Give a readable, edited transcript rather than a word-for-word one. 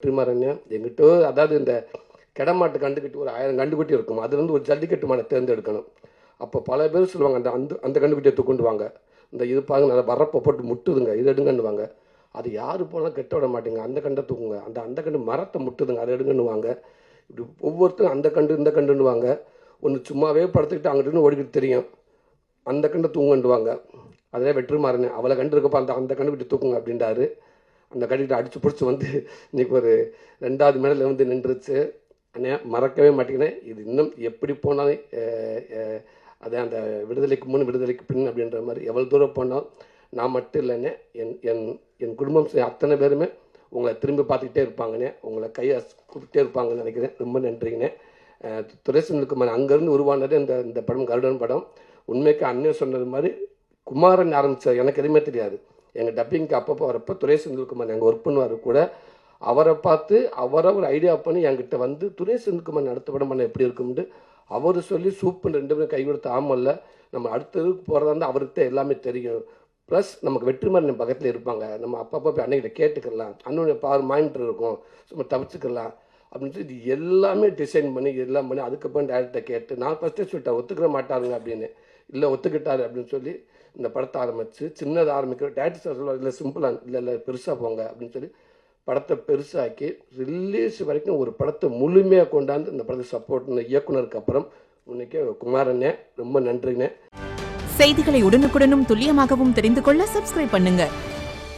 வெற்றிமாறன் எங்கிட்ட அதாவது இந்த கிடமாட்டு கண்டுக்கிட்டு ஒரு 1000 கண்டுக்குட்டி இருக்கும். அதுலேருந்து ஒரு ஜல்லிக்கட்டு மாடை தேர்ந்தெடுக்கணும். அப்போ பல பேர் சொல்லுவாங்க, அந்த அந்த அந்த கண்டுக்குட்டியை தூக்குண்டுவாங்க, இந்த இது பாருங்க நல்லா வரப்போ போட்டு முட்டுதுங்க, இது எடுங்கன்னுவாங்க. அது யார் போனாலும் கெட்ட விட மாட்டேங்க, அந்த கண்டை தூக்குங்க, அந்த அந்த கண்டு மரத்தை முட்டுதுங்க, அதை எடுங்கன்னுவாங்க. இப்படி ஒவ்வொருத்தரும் அந்த கண்டு இந்த கண்டுன்னுவாங்க. ஒன்று சும்மாவே படுத்துக்கிட்டு அங்கிட்டு ஓடிக்கிட்டு தெரியும், அந்த கண்டை தூங்குண்டுவாங்க. அதே வெற்றிமாறன் அவளை கண்டு இருக்கப்போ அந்த அந்த கண்டுக்குட்டி தூக்குங்க அப்படின்றாரு. அந்த கண்டுக்கிட்ட அடித்து பிடிச்சி வந்து இன்றைக்கி ஒரு 2வது மேடையில் வந்து நின்றுச்சு. அண்ணே மறக்கவே மாட்டேங்கிறேன். இது இன்னும் எப்படி போனாலும் அதே அந்த விடுதலைக்கு முன் விடுதலைக்கு பின் அப்படின்ற மாதிரி எவ்வளோ தூரம் போனாலும் நான் மட்டும் இல்லைண்ணே, என் என் என் குடும்பம் அத்தனை பேருமே உங்களை திரும்பி பார்த்துக்கிட்டே இருப்பாங்கண்ணே, உங்களை கையை கூப்பிட்டே இருப்பாங்கன்னு நினைக்கிறேன். ரொம்ப நன்றிங்கண்ணே. துரை செந்தில்குமார் அங்கேருந்து உருவானது இந்த படம் கருடன் படம். உண்மைக்கு அண்ணன் சொன்னது மாதிரி குமாரன் ஆரம்பித்தார், எனக்கு எதுவுமே தெரியாது. எங்கள் டப்பிங்க்கு அப்பப்போ வரப்போ துரை செந்தில்குமார் எங்கள் ஒர்க் பண்ணுவார் கூட, அவரை பார்த்து அவரை ஒரு ஐடியா பண்ணி என்கிட்ட வந்து துரை செந்தில்குமார் அடுத்த படம் பண்ண எப்படி இருக்கும்னு அவர் சொல்லி சூப்பர் 2 பேரும் கை கொடுத்து ஆமல்ல நம்ம அடுத்ததுக்கு போகிறதா இருந்தால் அவருக்கு எல்லாமே தெரியும். ப்ளஸ் நமக்கு வெற்றிமாறன் பக்கத்தில் இருப்பாங்க, நம்ம அப்பப்போ போய் அன்னைக்கிட்ட கேட்டுக்கலாம், அண்ணன் பார் மானிட்டர் இருக்கும், சும்மா தவிச்சுக்கலாம் அப்படின்னு சொல்லி இது எல்லாமே டிசைன் பண்ணி எல்லாம் பண்ணி அதுக்கப்புறம் டேரக்டரை கேட்டு நான் ஃபஸ்ட்டே சொல்லிட்டேன் ஒத்துக்கிற மாட்டாருங்க அப்படின்னு. இல்லை ஒத்துக்கிட்டாரு அப்படின்னு சொல்லி இந்த படத்தை ஆரம்பித்து சின்னதாக ஆரம்பிக்கிற டேரக்டர் சார் சொல்லுவார், இல்லை சிம்பிளாக இல்லை பெருசாக போங்க அப்படின்னு சொல்லி படத்தை பெருசாக்கி ரிலீஸ் வரைக்கும் ஒரு படத்தை முழுமையாக கொண்டாந்து இந்த படத்தை சப்போர்ட் இயக்குனருக்கு அப்புறம் இன்னைக்கு குமாரண்ணே ரொம்ப நன்றிண்ணே. செய்திகளை உடனுக்குடனும் துல்லியமாகவும் தெரிந்து கொள்ள சப்ஸ்கிரைப் பண்ணுங்க.